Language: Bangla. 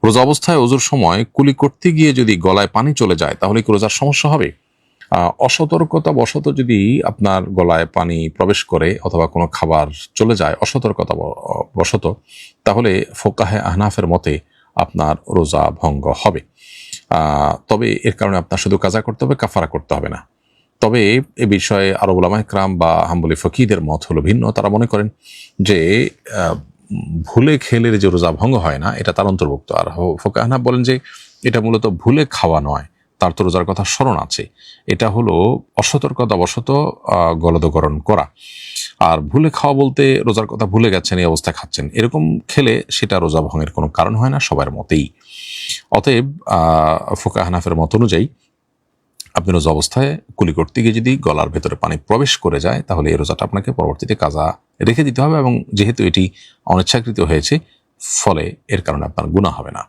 রোজা অবস্থায় ওযুর সময় কুলি করতে গিয়ে যদি গলায় পানি চলে যায় তাহলে কি রোজার সমস্যা হবে? অসতর্কতা বশত যদি আপনার গলায় পানি প্রবেশ করে অথবা কোনো খাবার চলে যায় অসতর্কতা বশত, তাহলে ফোকাহে আহনাফের মতে আপনার রোজা ভঙ্গ হবে। তবে এর কারণে আপনার শুধু কাজা করতে হবে, কাফারা করতে হবে না। তবে এ বিষয়ে আরব উলামায়ে কেরাম বা হাম্বলি ফকিহদের মত হলো ভিন্ন। তারা মনে করেন যে ভুলে খেলে যে রোজা ভঙ্গ হয় না, এটা তার অন্তর্ভুক্ত। আর ফোকাহে আহনাফ বলেন যে এটা মূলত ভুলে খাওয়া নয়, তার তো রোজার কথা স্মরণ আছে। এটা হলো অসতর্কতাবশত গলদকরণ করা। আর ভুলে খাওয়া বলতে রোজার কথা ভুলে গেছেন, এই অবস্থায় খাচ্ছেন, এরকম খেলে সেটা রোজা ভঙ্গের কোনো কারণ হয় না সবার মতেই। অতএব ফোকাহে আহনাফের মত অনুযায়ী আপনি রোজা অবস্থায় কুলি করতে গিয়ে যদি গলার ভেতরে পানি প্রবেশ করে যায় তাহলে এই রোজাটা আপনাকে পরবর্তীতে কাজা রেখে দিতে হবে, এবং যেহেতু এটি অনিচ্ছাকৃত হয়েছে ফলে এর কারণে আপনার গুনাহ হবে না।